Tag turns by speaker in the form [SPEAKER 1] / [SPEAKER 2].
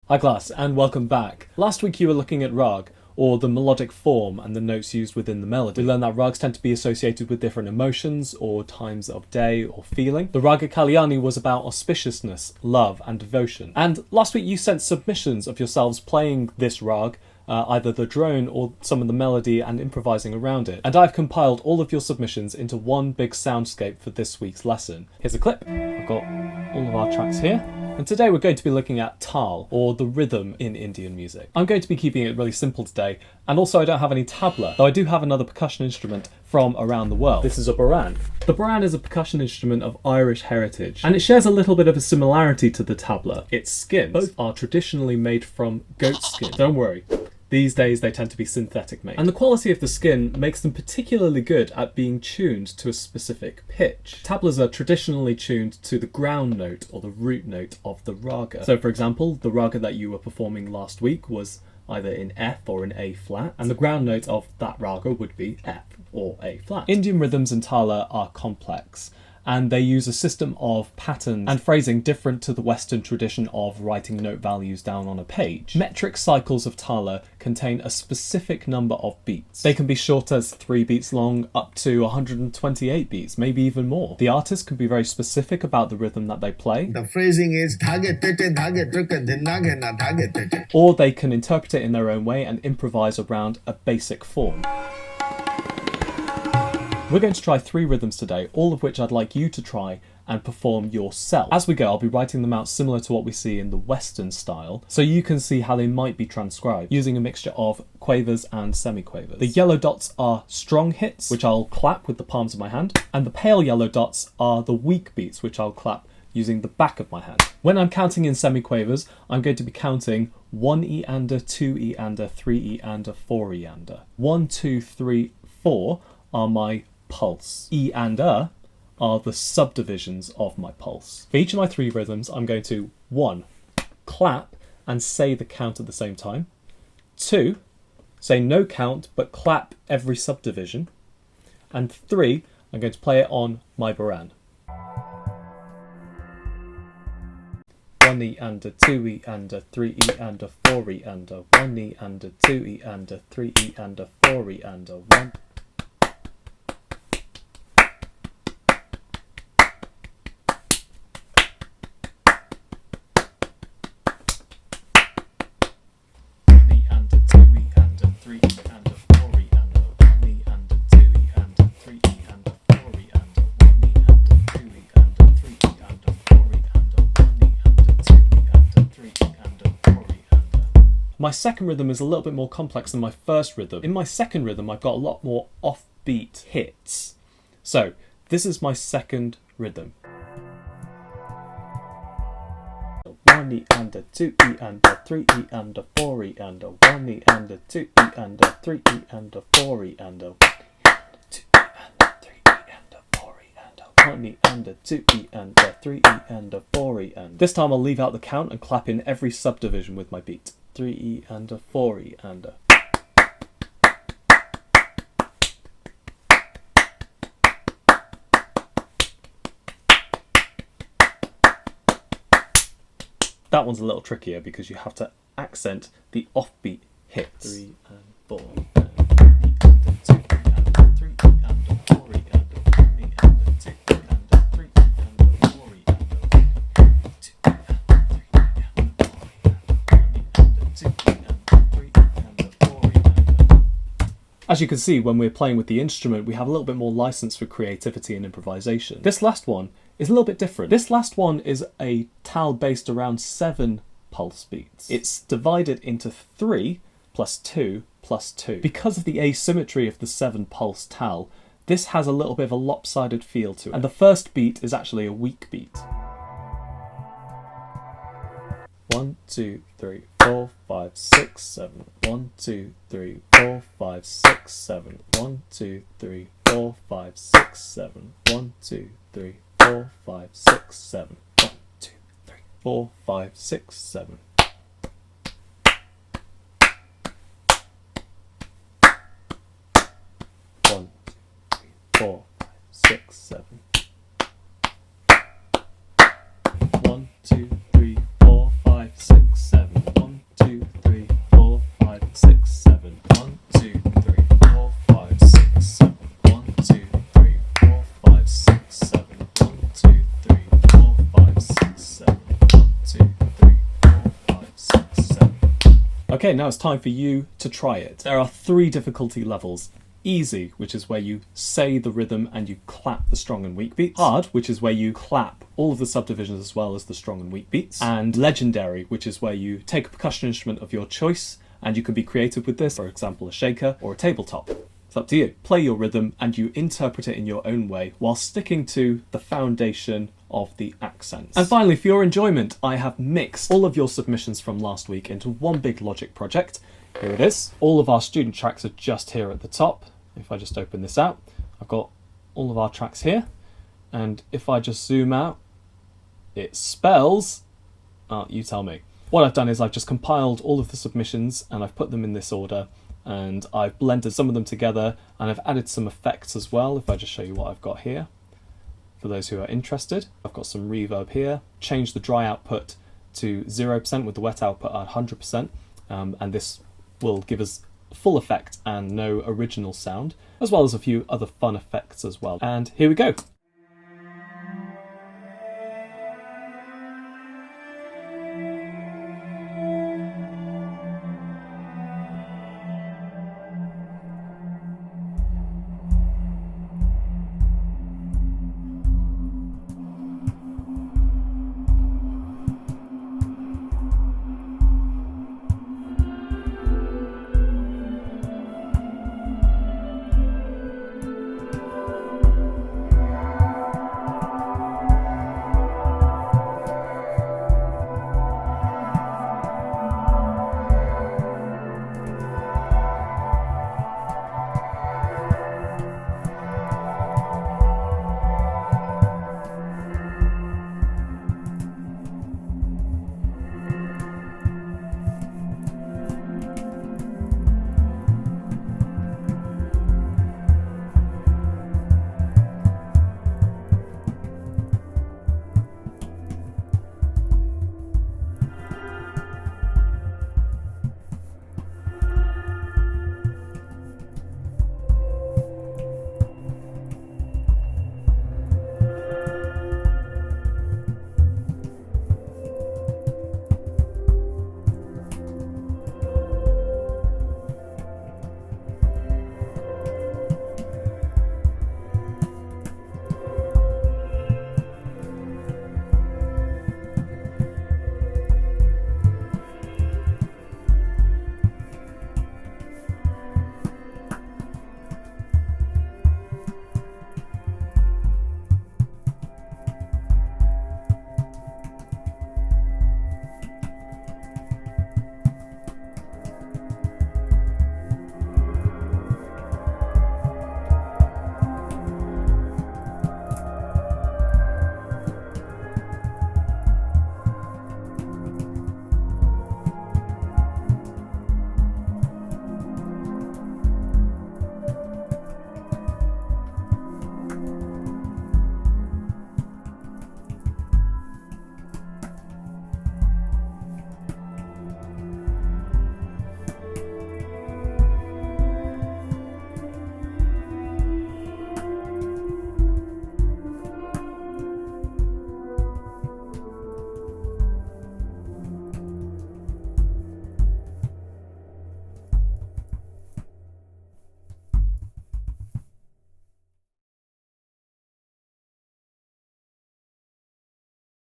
[SPEAKER 1] Hi class, and welcome back. Last week you were looking at rag, or the melodic form and the notes used within the melody. We learned that rags tend to be associated with different emotions or times of day or feeling. The Raga Kalyani was about auspiciousness, love and devotion. And last week you sent submissions of yourselves playing this rag, either the drone or some of the melody and improvising around it. And I've compiled all of your submissions into one big soundscape for this week's lesson. Here's a clip. I've got all of our tracks here. And today we're going to be looking at tal, or the rhythm in Indian music. I'm going to be keeping it really simple today, and also I don't have any tabla, though I do have another percussion instrument from around the world. This is a baran. The baran is a percussion instrument of Irish heritage, and it shares a little bit of a similarity to the tabla. Its skins both are traditionally made from goat skin. Don't worry. These days they tend to be synthetic made. And the quality of the skin makes them particularly good at being tuned to a specific pitch. Tablas are traditionally tuned to the ground note or the root note of the raga. So for example, the raga that you were performing last week was either in F or in A flat, and the ground note of that raga would be F or A flat. Indian rhythms and tala are complex, and they use a system of patterns and phrasing different to the Western tradition of writing note values down on a page. Metric cycles of tala contain a specific number of beats. They can be short as 3 beats long up to 128 beats, maybe even more. The artist can be very specific about the rhythm that they play.
[SPEAKER 2] The phrasing is dhage tete dhage truke dinage na dhage tete.
[SPEAKER 1] Or they can interpret it in their own way and improvise around a basic form. We're going to try 3 rhythms today, all of which I'd like you to try and perform yourself. As we go, I'll be writing them out similar to what we see in the Western style, so you can see how they might be transcribed, using a mixture of quavers and semiquavers. The yellow dots are strong hits, which I'll clap with the palms of my hand, and the pale yellow dots are the weak beats, which I'll clap using the back of my hand. When I'm counting in semiquavers, I'm going to be counting 1 eander, 2 eander, 3 eander, 4 eander. 1, 2, 3, 4 are my pulse. E and are the subdivisions of my pulse. For each of my 3 rhythms, I'm going to 1, clap and say the count at the same time. 2, say no count but clap every subdivision. And 3, I'm going to play it on my baran. 1 eander, 2 eander, 3 eander, 4 eander, 1 eander, 2 eander, 3 eander, 4 eander, 1. My second rhythm is a little bit more complex than my first rhythm. In my second rhythm, I've got a lot more offbeat hits. So, this is my second rhythm. 1 eander, 2 eander, 3 eander, 4 eander, 1 eander, 2 eander, 3 eander, 4 eander, 2 eander, 3 eander, 4 eander, 1 eander, 2 eander, 3 eander, 4 eander. This time I'll leave out the count and clap in every subdivision with my beat. 3 eander, 4 eander. That one's a little trickier because you have to accent the offbeat hits. 3 and 4. As you can see, when we're playing with the instrument, we have a little bit more license for creativity and improvisation. This last one is a little bit different. This last one is a tal based around 7 pulse beats. It's divided into 3 plus 2 plus 2. Because of the asymmetry of the 7 pulse tal, this has a little bit of a lopsided feel to it. And the first beat is actually a weak beat. 1, 2, 3, 4, 5, 6, 7. 1, 2, 3, 4, 5, 6, 7. 1, 2, 3, 4, 5, 6, 7. 1, 2, 3, 4, 5, 6, 7. 1, 2, 3, 4, 5, 6, 7. One, two, three, 4, 5, 6, 7. 1, 2, 3, 4, 5, 6, 7. 1, Okay, now it's time for you to try it. There are 3 difficulty levels. Easy, which is where you say the rhythm and you clap the strong and weak beats. Hard, which is where you clap all of the subdivisions as well as the strong and weak beats. And legendary, which is where you take a percussion instrument of your choice and you can be creative with this, for example, a shaker or a tabletop. It's up to you. Play your rhythm and you interpret it in your own way while sticking to the foundation of the accents. And finally, for your enjoyment, I have mixed all of your submissions from last week into one big Logic project. Here it is. All of our student tracks are just here at the top. If I just open this out, I've got all of our tracks here. And if I just zoom out, it spells, you tell me. What I've done is I've just compiled all of the submissions and I've put them in this order, and I've blended some of them together and I've added some effects as well. If I just show you what I've got here, for those who are interested, I've got some reverb here, changed the dry output to 0% with the wet output at 100%, and this will give us full effect and no original sound, as well as a few other fun effects as well. And here we go.